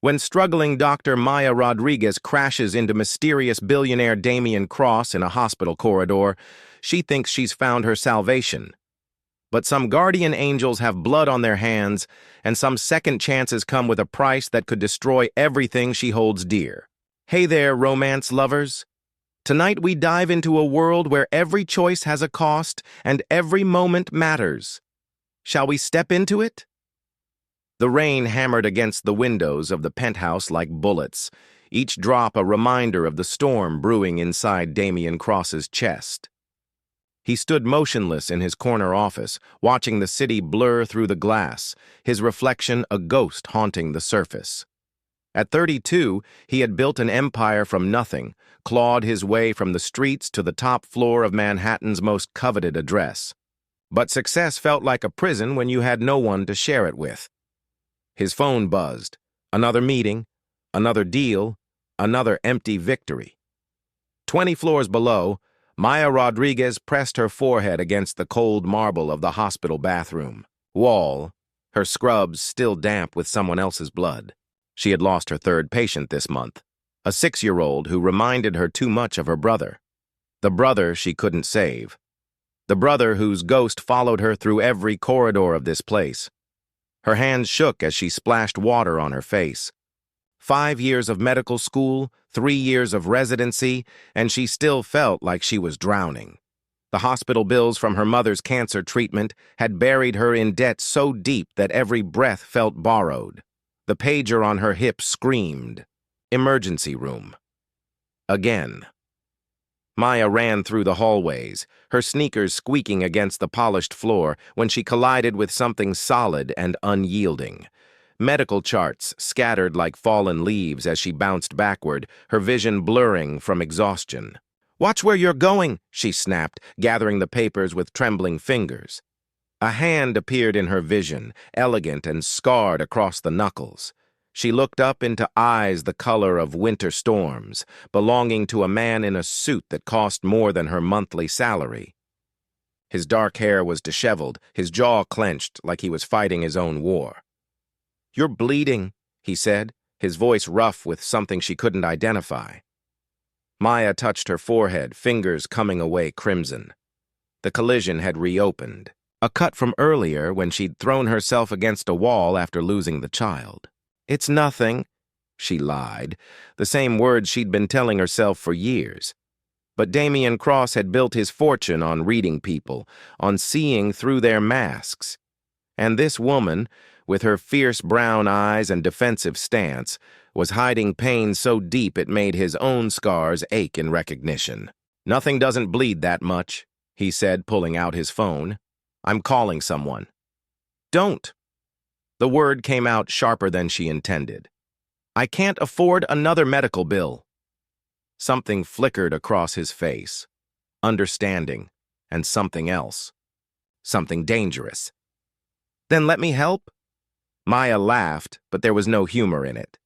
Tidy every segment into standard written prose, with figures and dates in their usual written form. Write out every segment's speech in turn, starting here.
When struggling Dr. Maya Rodriguez crashes into mysterious billionaire Damien Cross in a hospital corridor, she thinks she's found her salvation. But some guardian angels have blood on their hands, and some second chances come with a price that could destroy everything she holds dear. Hey there, romance lovers. Tonight we dive into a world where every choice has a cost and every moment matters. Shall we step into it? The rain hammered against the windows of the penthouse like bullets, each drop a reminder of the storm brewing inside Damien Cross's chest. He stood motionless in his corner office, watching the city blur through the glass, his reflection a ghost haunting the surface. At 32, he had built an empire from nothing, clawed his way from the streets to the top floor of Manhattan's most coveted address. But success felt like a prison when you had no one to share it with. His phone buzzed. Another meeting, another deal, another empty victory. 20 floors below, Maya Rodriguez pressed her forehead against the cold marble of the hospital bathroom wall, her scrubs still damp with someone else's blood. She had lost her third patient this month, a 6-year-old who reminded her too much of her brother. The brother she couldn't save. The brother whose ghost followed her through every corridor of this place. Her hands shook as she splashed water on her face. 5 years of medical school, 3 years of residency, and she still felt like she was drowning. The hospital bills from her mother's cancer treatment had buried her in debt so deep that every breath felt borrowed. The pager on her hip screamed, "Emergency room." Again. Maya ran through the hallways, her sneakers squeaking against the polished floor when she collided with something solid and unyielding. Medical charts scattered like fallen leaves as she bounced backward, her vision blurring from exhaustion. "Watch where you're going," she snapped, gathering the papers with trembling fingers. A hand appeared in her vision, elegant and scarred across the knuckles. She looked up into eyes the color of winter storms, belonging to a man in a suit that cost more than her monthly salary. His dark hair was disheveled, his jaw clenched like he was fighting his own war. "You're bleeding," he said, his voice rough with something she couldn't identify. Maya touched her forehead, fingers coming away crimson. The collision had reopened, a cut from earlier when she'd thrown herself against a wall after losing the child. "It's nothing," she lied, the same words she'd been telling herself for years. But Damien Cross had built his fortune on reading people, on seeing through their masks. And this woman, with her fierce brown eyes and defensive stance, was hiding pain so deep it made his own scars ache in recognition. "Nothing doesn't bleed that much," he said, pulling out his phone. "I'm calling someone." "Don't." The word came out sharper than she intended. "I can't afford another medical bill." Something flickered across his face. Understanding, and something else. Something dangerous. "Then let me help?" Maya laughed, but there was no humor in it.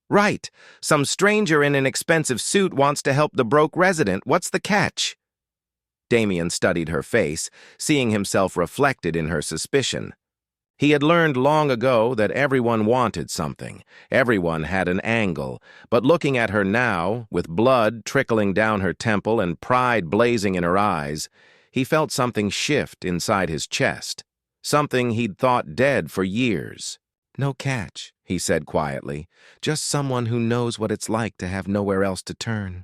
"Right. Some stranger in an expensive suit wants to help the broke resident. What's the catch?" Damien studied her face, seeing himself reflected in her suspicion. He had learned long ago that everyone wanted something, everyone had an angle, but looking at her now, with blood trickling down her temple and pride blazing in her eyes, he felt something shift inside his chest, something he'd thought dead for years. "No catch," he said quietly, "just someone who knows what it's like to have nowhere else to turn."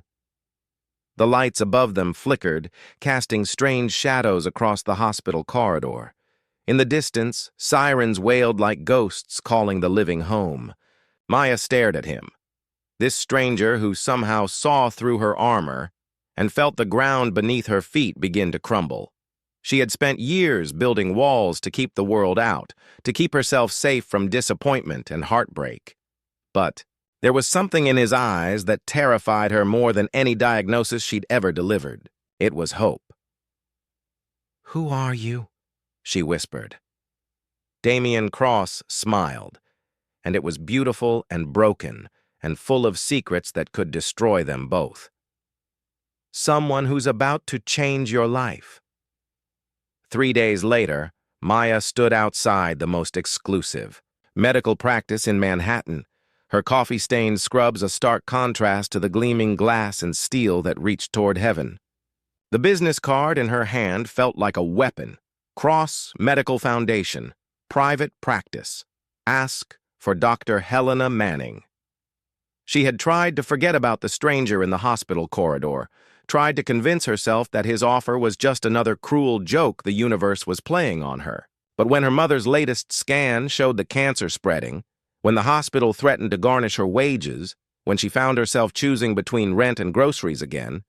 The lights above them flickered, casting strange shadows across the hospital corridor. In the distance, sirens wailed like ghosts calling the living home. Maya stared at him. This stranger who somehow saw through her armor and felt the ground beneath her feet begin to crumble. She had spent years building walls to keep the world out, to keep herself safe from disappointment and heartbreak. But there was something in his eyes that terrified her more than any diagnosis she'd ever delivered. It was hope. "Who are you?" she whispered. Damien Cross smiled, and it was beautiful and broken and full of secrets that could destroy them both. "Someone who's about to change your life." 3 days later, Maya stood outside the most exclusive medical practice in Manhattan, Her coffee-stained scrubs a stark contrast to the gleaming glass and steel that reached toward heaven. The business card in her hand felt like a weapon. Cross Medical Foundation, private practice. Ask for Dr. Helena Manning. She had tried to forget about the stranger in the hospital corridor, tried to convince herself that his offer was just another cruel joke the universe was playing on her. But when her mother's latest scan showed the cancer spreading, when the hospital threatened to garnish her wages, when she found herself choosing between rent and groceries again,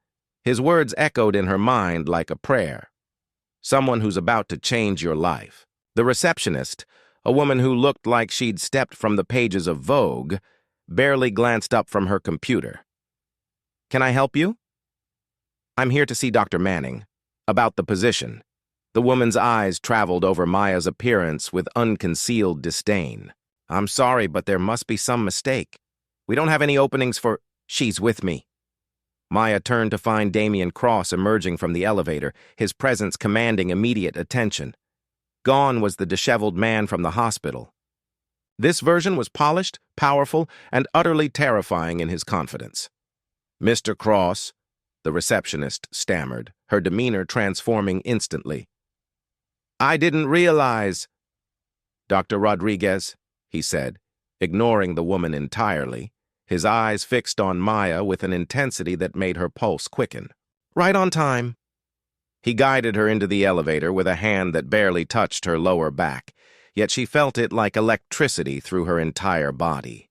his words echoed in her mind like a prayer. Someone who's about to change your life. The receptionist, a woman who looked like she'd stepped from the pages of Vogue, barely glanced up from her computer. "Can I help you?" "I'm here to see Dr. Manning. About the position." The woman's eyes traveled over Maya's appearance with unconcealed disdain. "I'm sorry, but there must be some mistake. We don't have any openings for—" "She's with me." Maya turned to find Damien Cross emerging from the elevator, his presence commanding immediate attention. Gone was the disheveled man from the hospital. This version was polished, powerful, and utterly terrifying in his confidence. "Mr. Cross," the receptionist stammered, her demeanor transforming instantly. "I didn't realize—" "Dr. Rodriguez," he said, ignoring the woman entirely, his eyes fixed on Maya with an intensity that made her pulse quicken. "Right on time." He guided her into the elevator with a hand that barely touched her lower back, yet she felt it like electricity through her entire body.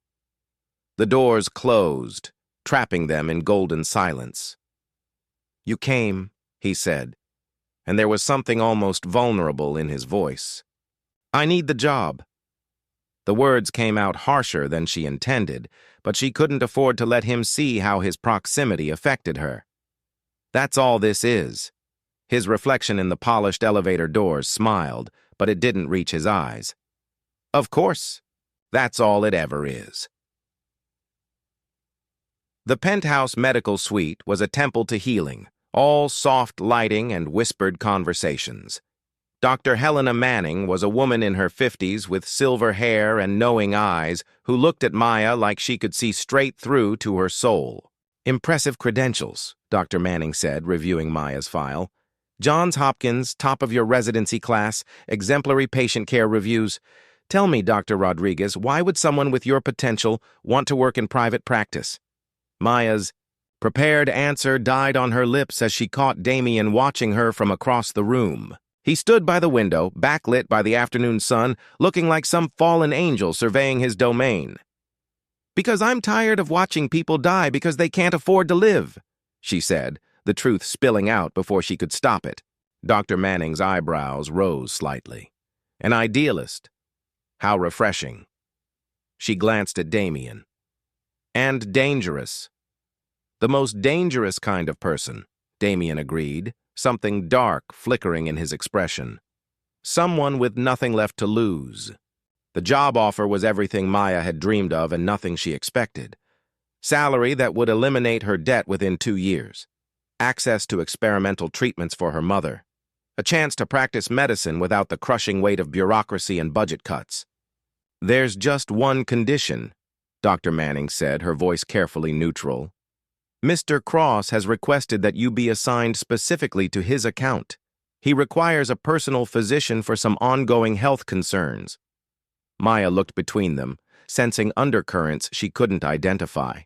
The doors closed, trapping them in golden silence. "You came," he said, and there was something almost vulnerable in his voice. "I need the job." The words came out harsher than she intended, but she couldn't afford to let him see how his proximity affected her. "That's all this is." His reflection in the polished elevator doors smiled, but it didn't reach his eyes. "Of course, that's all it ever is." The penthouse medical suite was a temple to healing, all soft lighting and whispered conversations. Dr. Helena Manning was a woman in her 50s with silver hair and knowing eyes who looked at Maya like she could see straight through to her soul. "Impressive credentials," Dr. Manning said, reviewing Maya's file. "Johns Hopkins, top of your residency class, exemplary patient care reviews. Tell me, Dr. Rodriguez, why would someone with your potential want to work in private practice?" Maya's prepared answer died on her lips as she caught Damien watching her from across the room. He stood by the window, backlit by the afternoon sun, looking like some fallen angel surveying his domain. "Because I'm tired of watching people die because they can't afford to live," she said, the truth spilling out before she could stop it. Dr. Manning's eyebrows rose slightly. "An idealist. How refreshing." She glanced at Damien. "And dangerous." "The most dangerous kind of person," Damien agreed, something dark flickering in his expression. "Someone with nothing left to lose." The job offer was everything Maya had dreamed of and nothing she expected. Salary that would eliminate her debt within 2 years. Access to experimental treatments for her mother. A chance to practice medicine without the crushing weight of bureaucracy and budget cuts. "There's just one condition," Dr. Manning said, her voice carefully neutral. "Mr. Cross has requested that you be assigned specifically to his account. He requires a personal physician for some ongoing health concerns." Maya looked between them, sensing undercurrents she couldn't identify.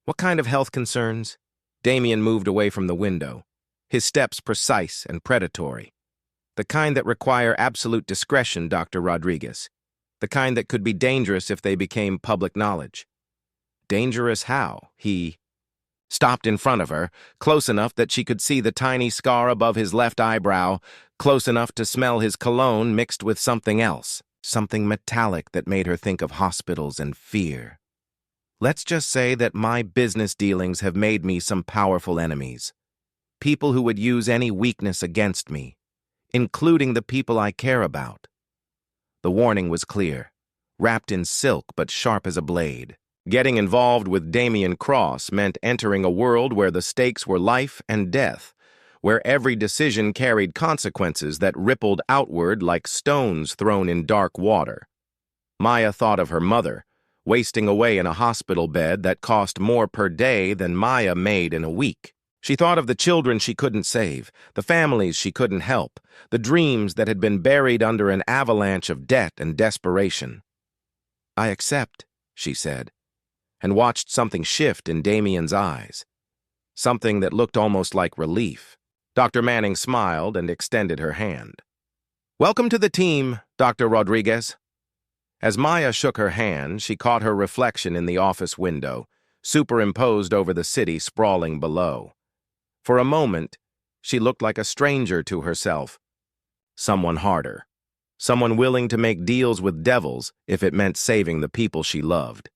"What kind of health concerns?" Damien moved away from the window, his steps precise and predatory. "The kind that require absolute discretion, Dr. Rodriguez. The kind that could be dangerous if they became public knowledge." "Dangerous how?" He stopped in front of her, close enough that she could see the tiny scar above his left eyebrow, close enough to smell his cologne mixed with something else, something metallic that made her think of hospitals and fear. "Let's just say that my business dealings have made me some powerful enemies. People who would use any weakness against me, including the people I care about." The warning was clear, wrapped in silk but sharp as a blade. Getting involved with Damien Cross meant entering a world where the stakes were life and death, where every decision carried consequences that rippled outward like stones thrown in dark water. Maya thought of her mother, wasting away in a hospital bed that cost more per day than Maya made in a week. She thought of the children she couldn't save, the families she couldn't help, the dreams that had been buried under an avalanche of debt and desperation. "I accept," she said, and watched something shift in Damien's eyes. Something that looked almost like relief. Dr. Manning smiled and extended her hand. "Welcome to the team, Dr. Rodriguez." As Maya shook her hand, she caught her reflection in the office window, superimposed over the city sprawling below. For a moment, she looked like a stranger to herself. Someone harder. Someone willing to make deals with devils if it meant saving the people she loved.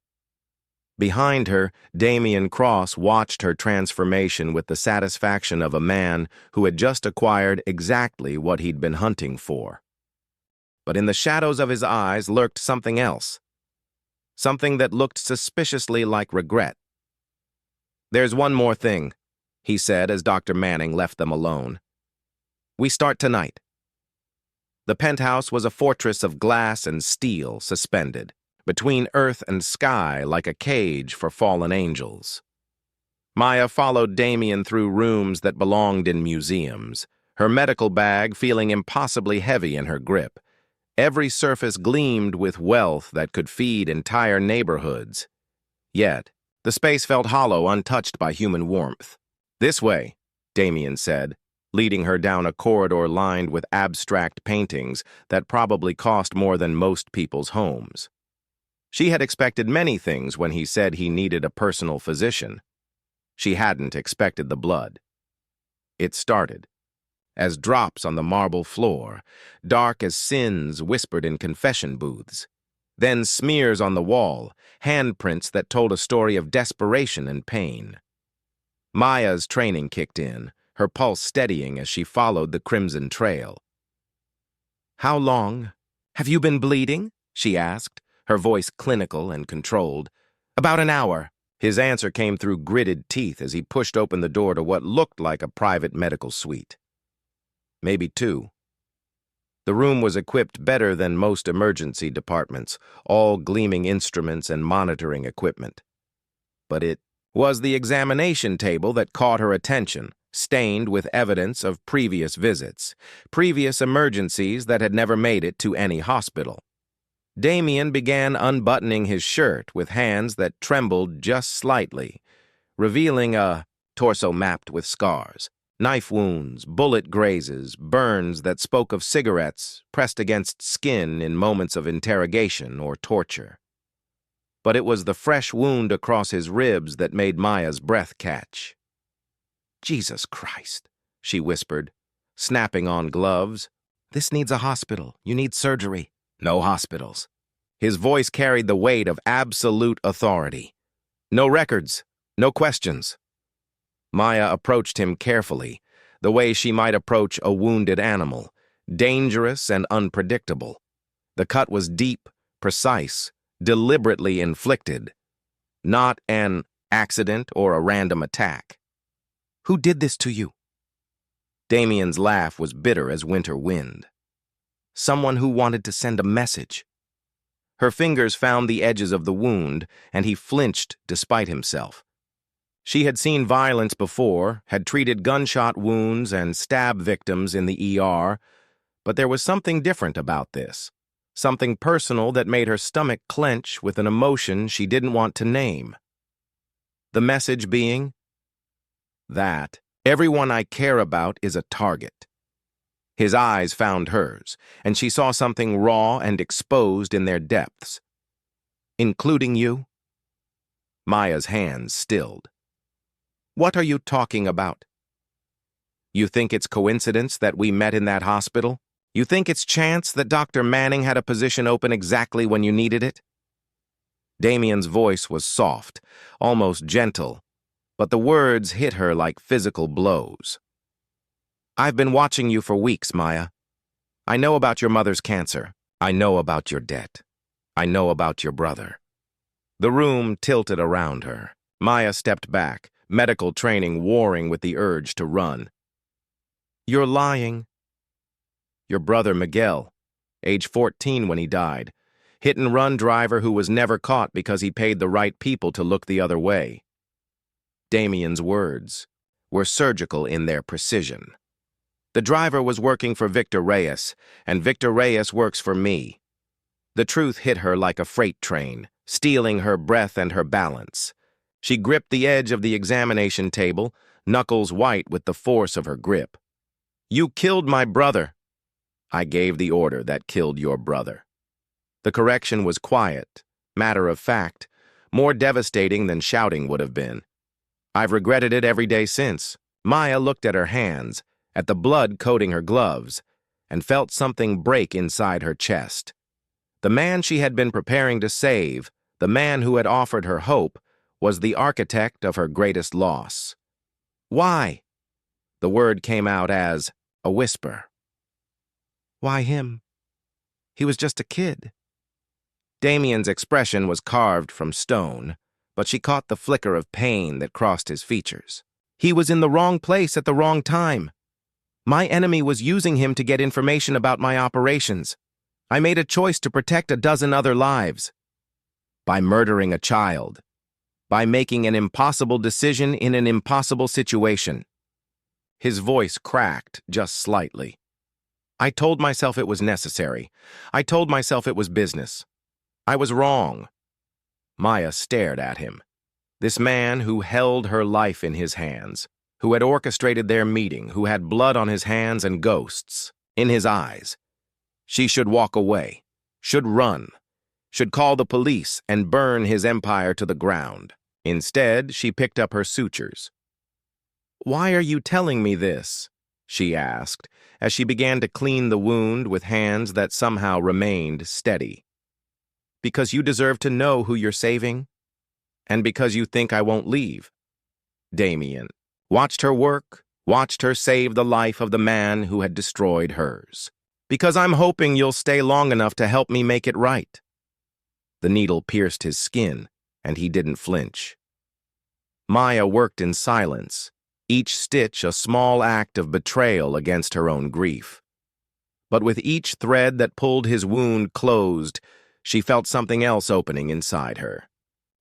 Behind her, Damien Cross watched her transformation with the satisfaction of a man who had just acquired exactly what he'd been hunting for. But in the shadows of his eyes lurked something else. Something that looked suspiciously like regret. "There's one more thing," he said as Dr. Manning left them alone. "We start tonight." The penthouse was a fortress of glass and steel suspended, between earth and sky like a cage for fallen angels. Maya followed Damien through rooms that belonged in museums, her medical bag feeling impossibly heavy in her grip. Every surface gleamed with wealth that could feed entire neighborhoods. Yet, the space felt hollow, untouched by human warmth. "This way," Damien said, leading her down a corridor lined with abstract paintings that probably cost more than most people's homes. She had expected many things when he said he needed a personal physician. She hadn't expected the blood. It started as drops on the marble floor, dark as sins whispered in confession booths. Then smears on the wall, handprints that told a story of desperation and pain. Maya's training kicked in, her pulse steadying as she followed the crimson trail. "How long have you been bleeding?" she asked, her voice clinical and controlled. "About an hour." His answer came through gritted teeth as he pushed open the door to what looked like a private medical suite. Maybe 2. The room was equipped better than most emergency departments, all gleaming instruments and monitoring equipment. But it was the examination table that caught her attention, stained with evidence of previous visits, previous emergencies that had never made it to any hospital. Damien began unbuttoning his shirt with hands that trembled just slightly, revealing a torso mapped with scars. Knife wounds, bullet grazes, burns that spoke of cigarettes pressed against skin in moments of interrogation or torture. But it was the fresh wound across his ribs that made Maya's breath catch. "Jesus Christ," she whispered, snapping on gloves. "This needs a hospital. You need surgery." "No hospitals." His voice carried the weight of absolute authority. "No records. No questions." Maya approached him carefully, the way she might approach a wounded animal, dangerous and unpredictable. The cut was deep, precise, deliberately inflicted, not an accident or a random attack. "Who did this to you?" Damien's laugh was bitter as winter wind. "Someone who wanted to send a message." Her fingers found the edges of the wound, and he flinched despite himself. She had seen violence before, had treated gunshot wounds and stab victims in the ER, but there was something different about this, something personal that made her stomach clench with an emotion she didn't want to name. The message being that everyone I care about is a target. His eyes found hers, and she saw something raw and exposed in their depths. "Including you?" Maya's hands stilled. "What are you talking about? You think it's coincidence that we met in that hospital? You think it's chance that Dr. Manning had a position open exactly when you needed it?" Damien's voice was soft, almost gentle, but the words hit her like physical blows. "I've been watching you for weeks, Maya. I know about your mother's cancer. I know about your debt. I know about your brother." The room tilted around her. Maya stepped back, medical training warring with the urge to run. "You're lying." "Your brother Miguel, age 14 when he died. hit-and-run driver who was never caught because he paid the right people to look the other way. Damien's words were surgical in their precision. The driver was working for Victor Reyes, and Victor Reyes works for me. The truth hit her like a freight train, stealing her breath and her balance. She gripped the edge of the examination table, knuckles white with the force of her grip. "You killed my brother." "I gave the order that killed your brother." The correction was quiet, matter of fact, more devastating than shouting would have been. "I've regretted it every day since." Maya looked at her hands, at the blood coating her gloves, and felt something break inside her chest. The man she had been preparing to save, the man who had offered her hope, was the architect of her greatest loss. "Why?" The word came out as a whisper. "Why him? He was just a kid." Damien's expression was carved from stone, but she caught the flicker of pain that crossed his features. He was in the wrong place at the wrong time. My enemy was using him to get information about my operations. I made a choice to protect a dozen other lives. By murdering a child. By making an impossible decision in an impossible situation. His voice cracked just slightly. I told myself it was necessary. I told myself it was business. I was wrong. Maya stared at him. This man who held her life in his hands, who had orchestrated their meeting, who had blood on his hands and ghosts in his eyes. She should walk away, should run, should call the police and burn his empire to the ground. Instead, she picked up her sutures. "Why are you telling me this?" she asked, as she began to clean the wound with hands that somehow remained steady. "Because you deserve to know who you're saving? And because you think I won't leave?" Damien watched her work, watched her save the life of the man who had destroyed hers. "Because I'm hoping you'll stay long enough to help me make it right." The needle pierced his skin, and he didn't flinch. Maya worked in silence, each stitch a small act of betrayal against her own grief. But with each thread that pulled his wound closed, she felt something else opening inside her.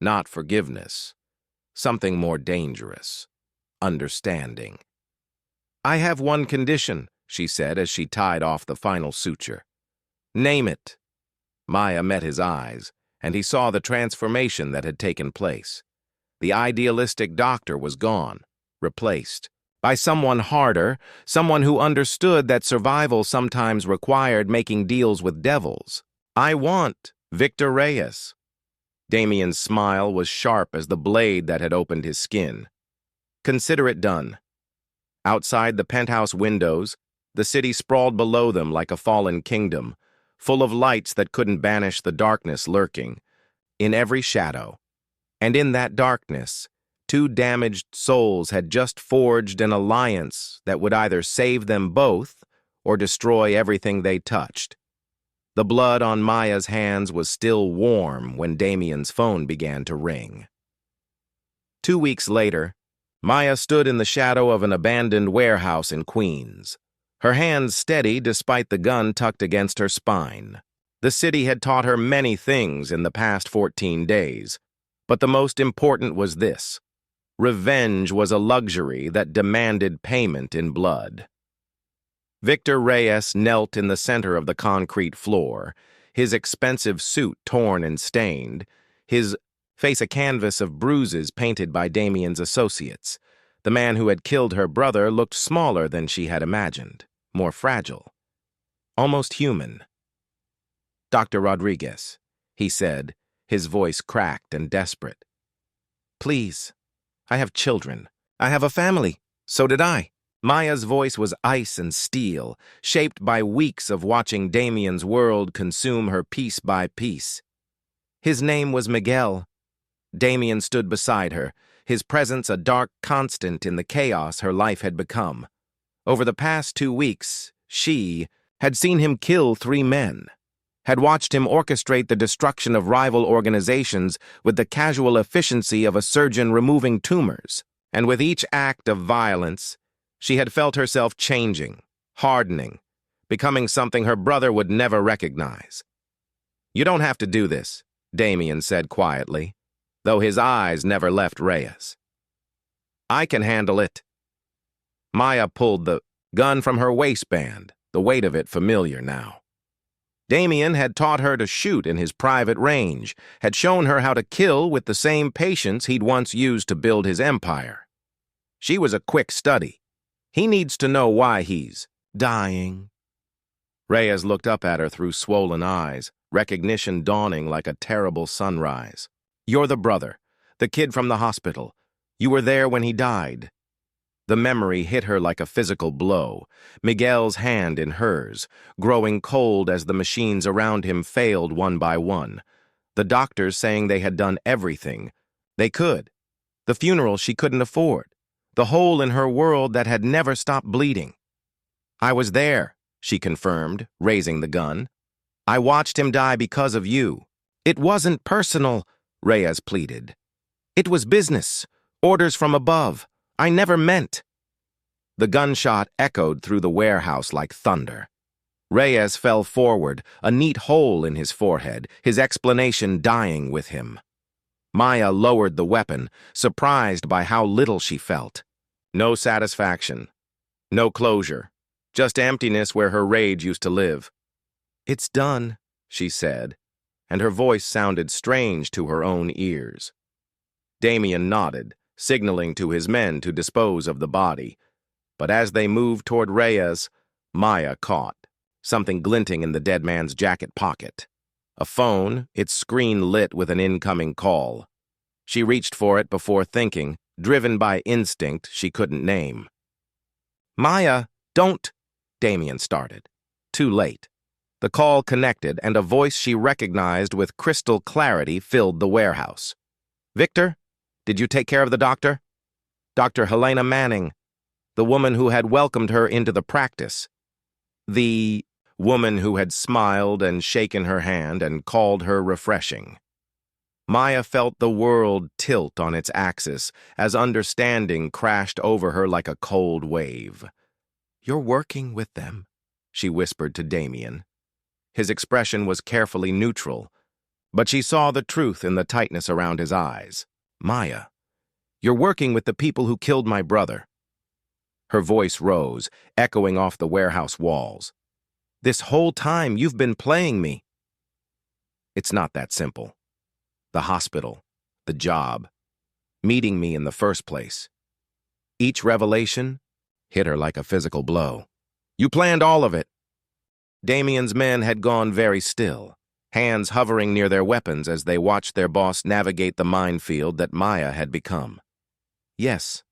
Not forgiveness. Something more dangerous. Understanding. "I have one condition," she said as she tied off the final suture. "Name it." Maya met his eyes, and he saw the transformation that had taken place. The idealistic doctor was gone, replaced by someone harder, someone who understood that survival sometimes required making deals with devils. "I want Victor Reyes." Damien's smile was sharp as the blade that had opened his skin. "Consider it done." Outside the penthouse windows, the city sprawled below them like a fallen kingdom, full of lights that couldn't banish the darkness lurking in every shadow. And in that darkness, two damaged souls had just forged an alliance that would either save them both or destroy everything they touched. The blood on Maya's hands was still warm when Damien's phone began to ring. 2 weeks later, Maya stood in the shadow of an abandoned warehouse in Queens, her hands steady despite the gun tucked against her spine. The city had taught her many things in the past 14 days, but the most important was this. Revenge was a luxury that demanded payment in blood. Victor Reyes knelt in the center of the concrete floor, his expensive suit torn and stained, his face a canvas of bruises painted by Damien's associates. The man who had killed her brother looked smaller than she had imagined, more fragile, almost human. "Dr. Rodriguez," he said, his voice cracked and desperate. "Please, I have children. I have a family. So did I." Maya's voice was ice and steel, shaped by weeks of watching Damien's world consume her piece by piece. His name was Miguel. Damien stood beside her, his presence a dark constant in the chaos her life had become. Over the past 2 weeks, she had seen him kill 3 men, had watched him orchestrate the destruction of rival organizations with the casual efficiency of a surgeon removing tumors. And with each act of violence, she had felt herself changing, hardening, becoming something her brother would never recognize. You don't have to do this, Damien said quietly, though his eyes never left Reyes. I can handle it. Maya pulled the gun from her waistband, the weight of it familiar now. Damien had taught her to shoot in his private range, had shown her how to kill with the same patience he'd once used to build his empire. She was a quick study. He needs to know why he's dying. Reyes looked up at her through swollen eyes, recognition dawning like a terrible sunrise. You're the brother, the kid from the hospital. You were there when he died. The memory hit her like a physical blow, Miguel's hand in hers, growing cold as the machines around him failed one by one. The doctors saying they had done everything. They could. The funeral she couldn't afford. The hole in her world that had never stopped bleeding. I was there, she confirmed, raising the gun. I watched him die because of you. It wasn't personal, Reyes pleaded. It was business, orders from above. I never meant. The gunshot echoed through the warehouse like thunder. Reyes fell forward, a neat hole in his forehead, his explanation dying with him. Maya lowered the weapon, surprised by how little she felt. No satisfaction. No closure. Just emptiness where her rage used to live. It's done, she said, and her voice sounded strange to her own ears. Damien nodded, signaling to his men to dispose of the body. But as they moved toward Reyes, Maya caught something glinting in the dead man's jacket pocket. A phone, its screen lit with an incoming call. She reached for it before thinking, driven by instinct she couldn't name. Maya, don't, Damien started. Too late. The call connected, and a voice she recognized with crystal clarity filled the warehouse. Victor? Did you take care of the doctor? Dr. Helena Manning, the woman who had welcomed her into the practice. The woman who had smiled and shaken her hand and called her refreshing. Maya felt the world tilt on its axis as understanding crashed over her like a cold wave. You're working with them, she whispered to Damien. His expression was carefully neutral, but she saw the truth in the tightness around his eyes. Maya, you're working with the people who killed my brother. Her voice rose, echoing off the warehouse walls. This whole time you've been playing me. It's not that simple. The hospital, the job, meeting me in the first place. Each revelation hit her like a physical blow. You planned all of it. Damien's men had gone very still, hands hovering near their weapons as they watched their boss navigate the minefield that Maya had become. Yes,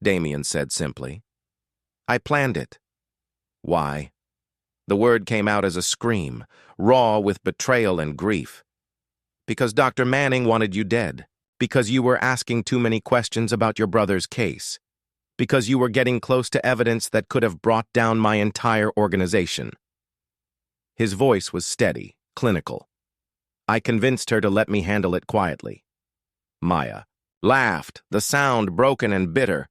Damien said simply. I planned it. Why? The word came out as a scream, raw with betrayal and grief. Because Dr. Manning wanted you dead. Because you were asking too many questions about your brother's case. Because you were getting close to evidence that could have brought down my entire organization. His voice was steady, clinical. I convinced her to let me handle it quietly. Maya laughed, the sound broken and bitter.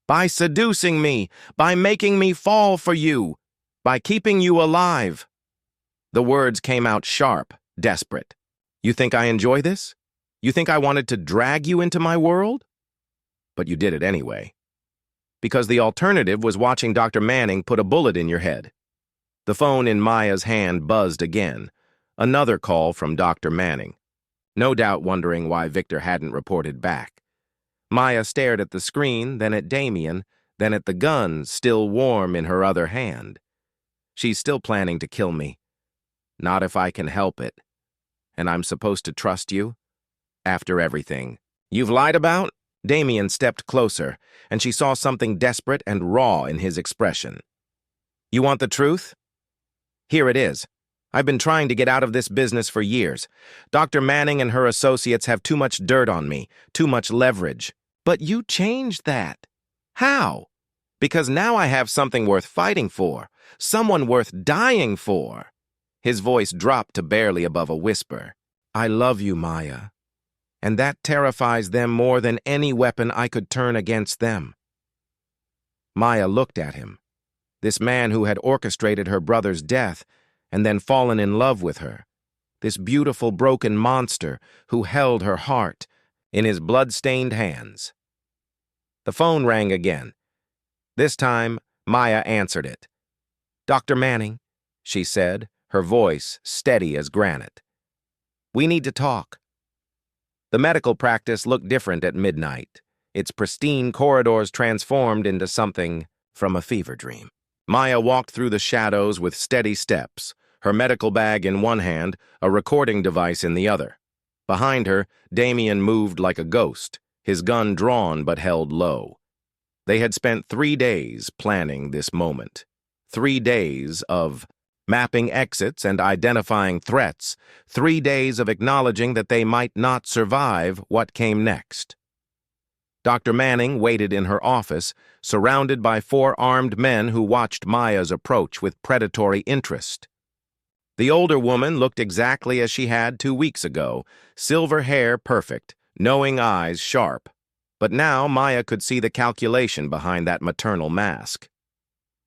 By seducing me, by making me fall for you, by keeping you alive. The words came out sharp, desperate. You think I enjoy this? You think I wanted to drag you into my world? But you did it anyway. Because the alternative was watching Dr. Manning put a bullet in your head. The phone in Maya's hand buzzed again. Another call from Dr. Manning. No doubt wondering why Victor hadn't reported back. Maya stared at the screen, then at Damien, then at the gun still warm in her other hand. She's still planning to kill me. Not if I can help it. And I'm supposed to trust you? After everything you've lied about? Damien stepped closer, and she saw something desperate and raw in his expression. You want the truth? Here it is. I've been trying to get out of this business for years. Dr. Manning and her associates have too much dirt on me, too much leverage. But you changed that. How? Because now I have something worth fighting for, someone worth dying for. His voice dropped to barely above a whisper. I love you, Maya. And that terrifies them more than any weapon I could turn against them. Maya looked at him. This man who had orchestrated her brother's death and then fallen in love with her. this beautiful broken monster who held her heart in his blood-stained hands. The phone rang again. This time, Maya answered it. "Dr. Manning," she said, her voice steady as granite. "We need to talk." The medical practice looked different at midnight, its pristine corridors transformed into something from a fever dream. Maya walked through the shadows with steady steps, her medical bag in one hand, a recording device in the other. Behind her, Damien moved like a ghost, his gun drawn but held low. They had spent 3 days planning this moment. 3 days of mapping exits and identifying threats. 3 days of acknowledging that they might not survive what came next. Dr. Manning waited in her office, surrounded by 4 armed men who watched Maya's approach with predatory interest. The older woman looked exactly as she had 2 weeks ago, silver hair perfect, knowing eyes sharp. But now Maya could see the calculation behind that maternal mask.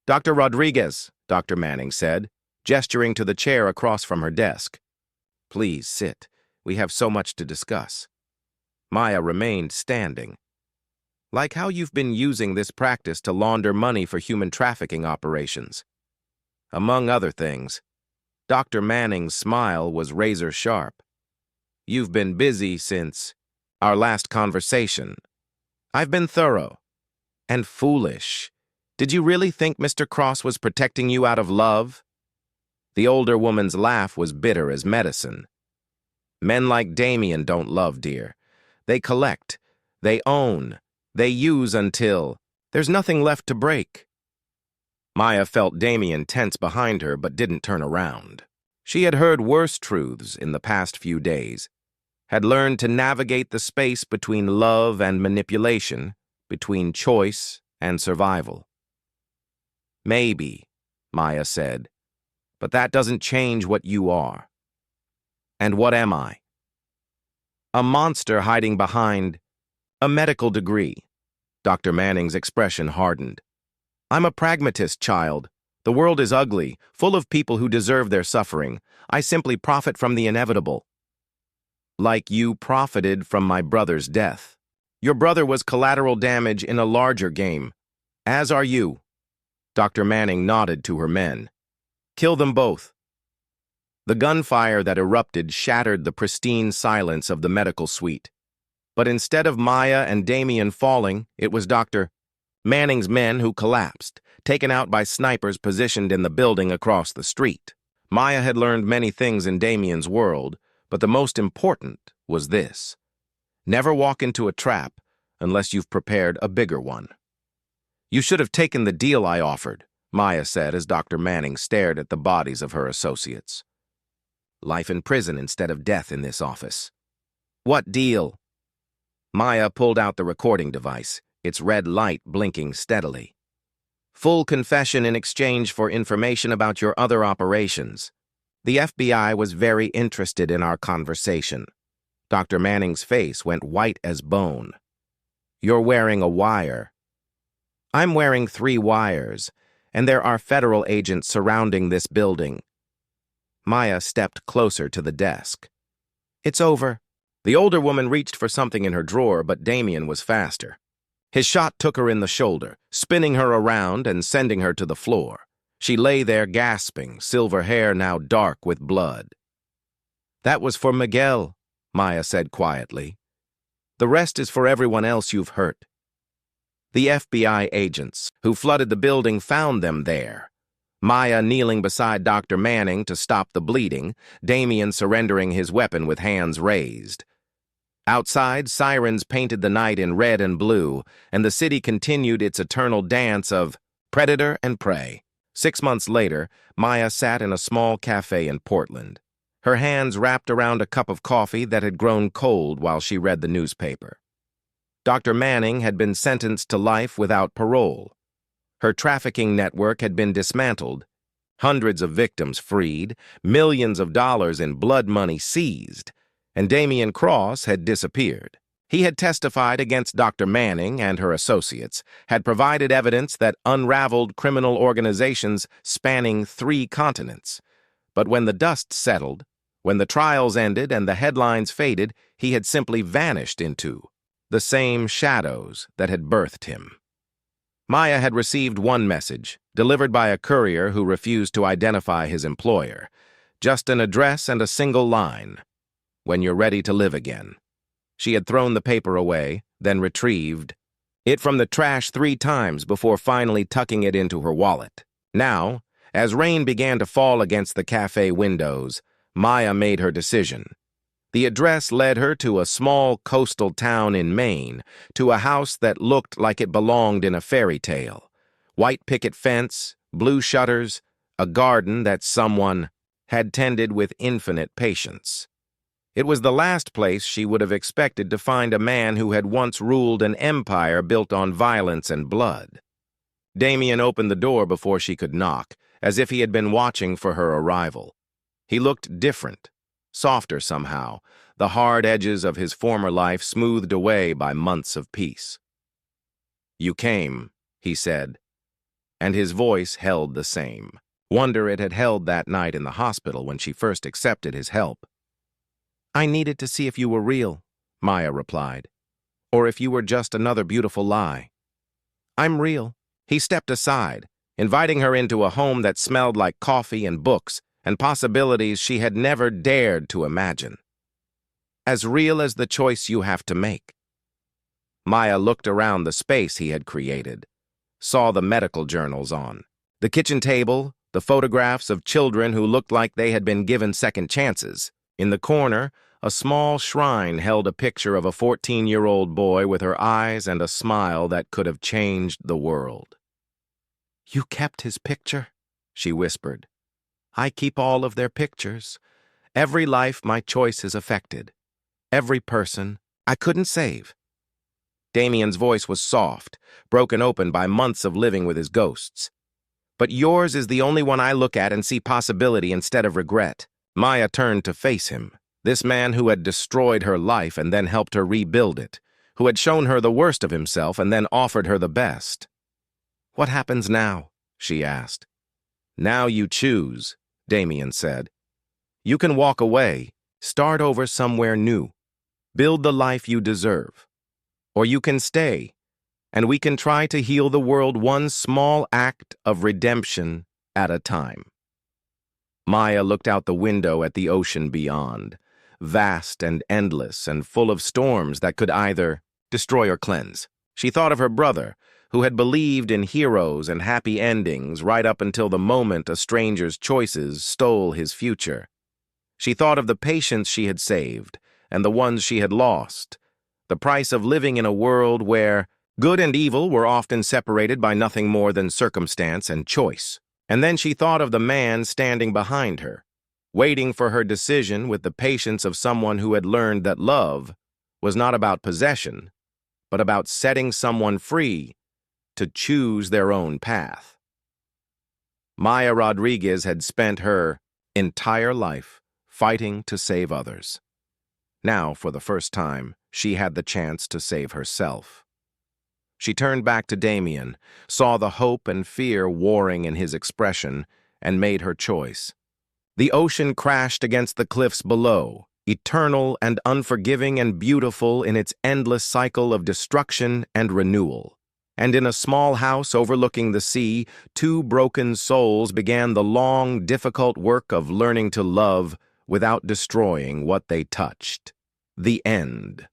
"Dr. Rodriguez," Dr. Manning said, gesturing to the chair across from her desk. "Please sit. We have so much to discuss." Maya remained standing. "Like how you've been using this practice to launder money for human trafficking operations." Among other things, Dr. Manning's smile was razor sharp. "You've been busy since our last conversation. I've been thorough and foolish. Did you really think Mr. Cross was protecting you out of love?" The older woman's laugh was bitter as medicine. "Men like Damien don't love, dear. They collect, they own, they use until there's nothing left to break." Maya felt Damien tense behind her but didn't turn around. She had heard worse truths in the past few days, had learned to navigate the space between love and manipulation, between choice and survival. "Maybe," Maya said, "but that doesn't change what you are." "And what am I?" "A monster hiding behind a medical degree." Dr. Manning's expression hardened. "I'm a pragmatist, child. The world is ugly, full of people who deserve their suffering. I simply profit from the inevitable." "Like you profited from my brother's death. Your brother was collateral damage in a larger game. As are you." Dr. Manning nodded to her men. "Kill them both." The gunfire that erupted shattered the pristine silence of the medical suite. But instead of Maya and Damien falling, it was Dr. Manning's men who collapsed, taken out by snipers positioned in the building across the street. Maya had learned many things in Damien's world, but the most important was this: never walk into a trap unless you've prepared a bigger one. "You should have taken the deal I offered," Maya said as Dr. Manning stared at the bodies of her associates. "Life in prison instead of death in this office." "What deal?" Maya pulled out the recording device, its red light blinking steadily. "Full confession in exchange for information about your other operations. The FBI was very interested in our conversation." Dr. Manning's face went white as bone. "You're wearing a wire." "I'm wearing 3 wires, and there are federal agents surrounding this building." Maya stepped closer to the desk. "It's over." The older woman reached for something in her drawer, but Damien was faster. His shot took her in the shoulder, spinning her around and sending her to the floor. She lay there gasping, silver hair now dark with blood. "That was for Miguel," Maya said quietly. "The rest is for everyone else you've hurt." The FBI agents who flooded the building found them there. Maya kneeling beside Dr. Manning to stop the bleeding, Damien surrendering his weapon with hands raised. Outside, sirens painted the night in red and blue, and the city continued its eternal dance of predator and prey. 6 months later, Maya sat in a small cafe in Portland, her hands wrapped around a cup of coffee that had grown cold while she read the newspaper. Dr. Manning had been sentenced to life without parole. Her trafficking network had been dismantled, hundreds of victims freed, millions of dollars in blood money seized, and Damien Cross had disappeared. He had testified against Dr. Manning and her associates, had provided evidence that unraveled criminal organizations spanning 3 continents. But when the dust settled, When the trials ended and the headlines faded, he had simply vanished into the same shadows that had birthed him. Maya had received one message, delivered by a courier who refused to identify his employer. Just an address and a single line. "When you're ready to live again." She had thrown the paper away, then retrieved it from the trash 3 times before finally tucking it into her wallet. Now, as rain began to fall against the cafe windows, Maya made her decision. The address led her to a small coastal town in Maine, to a house that looked like it belonged in a fairy tale. White picket fence, blue shutters, a garden that someone had tended with infinite patience. It was the last place she would have expected to find a man who had once ruled an empire built on violence and blood. Damien opened the door before she could knock, as if he had been watching for her arrival. He looked different, softer somehow, the hard edges of his former life smoothed away by months of peace. "You came," he said, and his voice held the same wonder it had held that night in the hospital when she first accepted his help. "I needed to see if you were real," Maya replied, "or if you were just another beautiful lie." "I'm real." He stepped aside, inviting her into a home that smelled like coffee and books and possibilities she had never dared to imagine. "As real as the choice you have to make." Maya looked around the space he had created, saw the medical journals on, the kitchen table, the photographs of children who looked like they had been given second chances. In the corner, a small shrine held a picture of a 14-year-old boy with her eyes and a smile that could have changed the world. "You kept his picture?" she whispered. "I keep all of their pictures. Every life my choice has affected. Every person I couldn't save." Damien's voice was soft, broken open by months of living with his ghosts. "But yours is the only one I look at and see possibility instead of regret." Maya turned to face him, this man who had destroyed her life and then helped her rebuild it, who had shown her the worst of himself and then offered her the best. "What happens now?" she asked. "Now you choose," Damien said. "You can walk away, start over somewhere new, build the life you deserve. Or you can stay, and we can try to heal the world one small act of redemption at a time." Maya looked out the window at the ocean beyond, vast and endless and full of storms that could either destroy or cleanse. She thought of her brother, who had believed in heroes and happy endings right up until the moment a stranger's choices stole his future. She thought of the patients she had saved and the ones she had lost, the price of living in a world where good and evil were often separated by nothing more than circumstance and choice. And then she thought of the man standing behind her, waiting for her decision with the patience of someone who had learned that love was not about possession, but about setting someone free to choose their own path. Maya Rodriguez had spent her entire life fighting to save others. Now, for the first time, she had the chance to save herself. She turned back to Damien, saw the hope and fear warring in his expression, and made her choice. The ocean crashed against the cliffs below, eternal and unforgiving and beautiful in its endless cycle of destruction and renewal. And in a small house overlooking the sea, 2 broken souls began the long, difficult work of learning to love without destroying what they touched. The end.